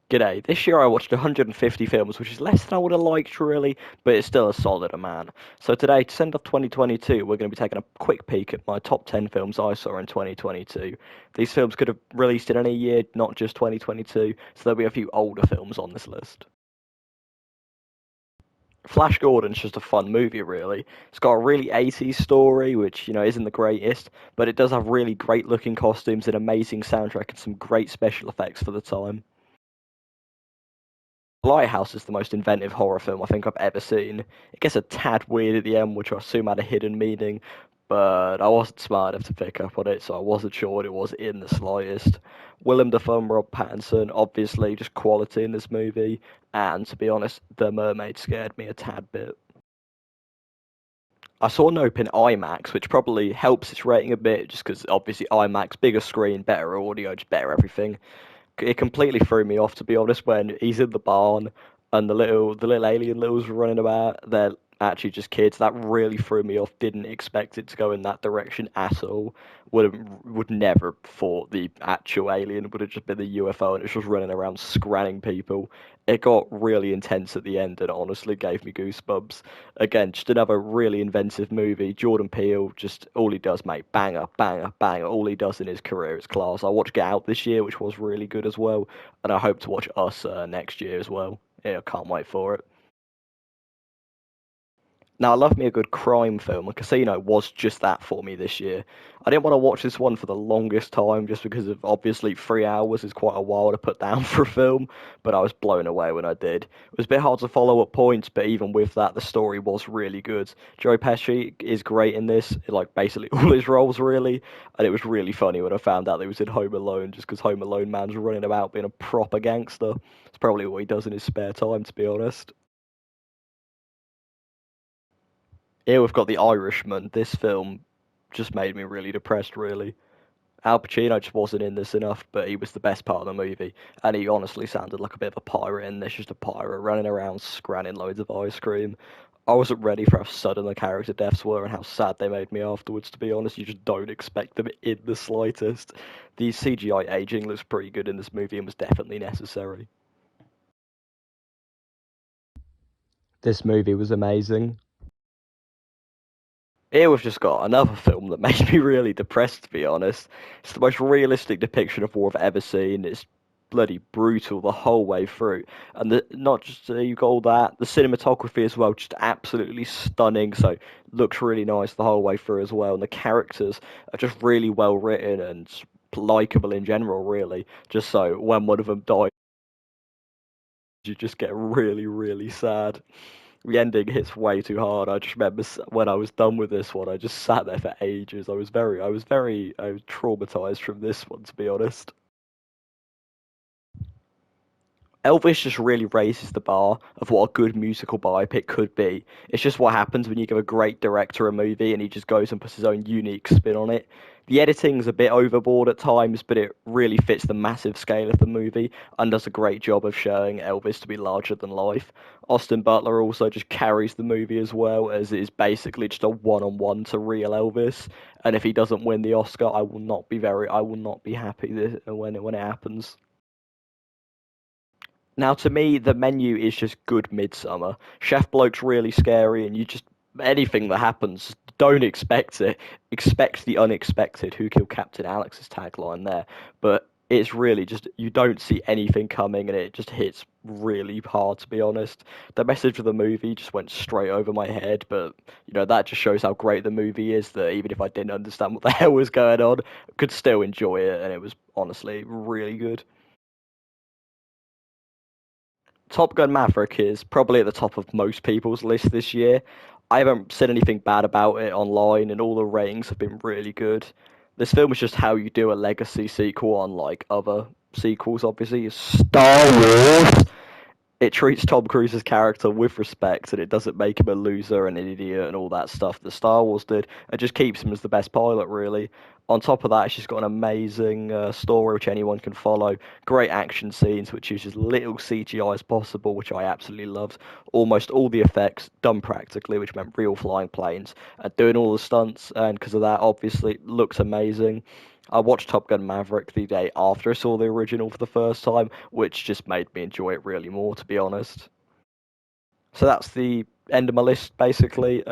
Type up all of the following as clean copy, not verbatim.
G'day. This year I watched 150 films, which is less than I would have liked, really, but it's still a solid amount. So today, to send off 2022, we're going to be taking a quick peek at my top 10 films I saw in 2022. These films could have released in any year, not just 2022, so there'll be a few older films on this list. Flash Gordon's just a fun movie, really. It's got a really 80s story, which, isn't the greatest, but it does have really great looking costumes, an amazing soundtrack, and some great special effects for the time. Lighthouse is the most inventive horror film I think I've ever seen. It gets a tad weird at the end, which I assume had a hidden meaning, but I wasn't smart enough to pick up on it, so I wasn't sure what it was in the slightest. Willem Dafoe and Rob Pattinson, obviously, just quality in this movie, and to be honest, The Mermaid scared me a tad bit. I saw Nope in IMAX, which probably helps its rating a bit, just because obviously IMAX, bigger screen, better audio, just better everything. It completely threw me off, to be honest, when he's in the barn and the little alien littles were running about. They're actually just kids. That really threw me off. Didn't expect it to go in that direction at all. Would never thought the actual alien would have just been the UFO and it's just running around scranning people. It got really intense at the end and honestly gave me goosebumps. Again, just another really inventive movie. Jordan Peele, just all he does, mate, banger, banger, banger. All he does in his career is class. I watched Get Out this year, which was really good as well, and I hope to watch Us next year as well. Yeah, I can't wait for it. Now, I love me a good crime film, and Casino was just that for me this year. I didn't want to watch this one for the longest time, just because of obviously 3 hours is quite a while to put down for a film, but I was blown away when I did. It was a bit hard to follow up points, but even with that, the story was really good. Joe Pesci is great in this, like basically all his roles, really, and it was really funny when I found out that he was in Home Alone, just because Home Alone man's running about being a proper gangster. It's probably what he does in his spare time, to be honest. Here we've got The Irishman. This film just made me really depressed, really. Al Pacino just wasn't in this enough, but he was the best part of the movie. And he honestly sounded like a bit of a pirate in this, just a pirate running around scranning loads of ice cream. I wasn't ready for how sudden the character deaths were and how sad they made me afterwards, to be honest. You just don't expect them in the slightest. The CGI aging looks pretty good in this movie and was definitely necessary. This movie was amazing. Here we've just got another film that made me really depressed, to be honest. It's the most realistic depiction of war I've ever seen. It's bloody brutal the whole way through. And not just you got all that, the cinematography as well, just absolutely stunning. So looks really nice the whole way through as well. And the characters are just really well written and likable in general, really. Just so when one of them dies, you just get really, really sad. The ending hits way too hard. I just remember when I was done with this one, I just sat there for ages. I was traumatized from this one, to be honest. Elvis just really raises the bar of what a good musical biopic could be. It's just what happens when you give a great director a movie and he just goes and puts his own unique spin on it. The editing's a bit overboard at times, but it really fits the massive scale of the movie and does a great job of showing Elvis to be larger than life. Austin Butler also just carries the movie as well, as it is basically just a one-on-one to real Elvis. And if he doesn't win the Oscar, I will not be happy when it happens. Now, to me, the menu is just good Midsummer. Chef Bloke's really scary, and you just anything that happens, don't expect it. Expect the unexpected. Who killed Captain Alex's tagline there, but it's really just you don't see anything coming, and it just hits really hard. To be honest, the message of the movie just went straight over my head, but that just shows how great the movie is. That even if I didn't understand what the hell was going on, I could still enjoy it, and it was honestly really good. Top Gun Maverick is probably at the top of most people's list this year. I haven't said anything bad about it online, and all the ratings have been really good. This film is just how you do a legacy sequel, unlike other sequels, obviously. It's Star Wars. It treats Tom Cruise's character with respect and it doesn't make him a loser and an idiot and all that stuff that Star Wars did. It just keeps him as the best pilot, really. On top of that, she's got an amazing story which anyone can follow. Great action scenes which use as little CGI as possible, which I absolutely loved. Almost all the effects done practically, which meant real flying planes. Doing all the stunts, and because of that, obviously, looks amazing. I watched Top Gun Maverick the day after I saw the original for the first time, which just made me enjoy it really more, to be honest. So that's the end of my list, basically.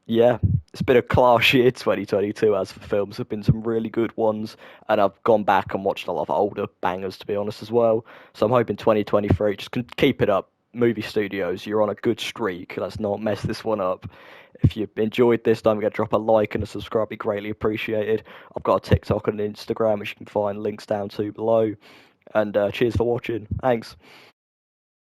Yeah, it's been a class year 2022 as for films. There have been some really good ones, and I've gone back and watched a lot of older bangers, to be honest, as well. So I'm hoping 2023 just can keep it up. Movie studios, you're on a good streak. Let's not mess this one up. If you enjoyed this, don't forget to drop a like and a subscribe. Be greatly appreciated. I've got a TikTok and an Instagram, which you can find links down to below. And cheers for watching. Thanks.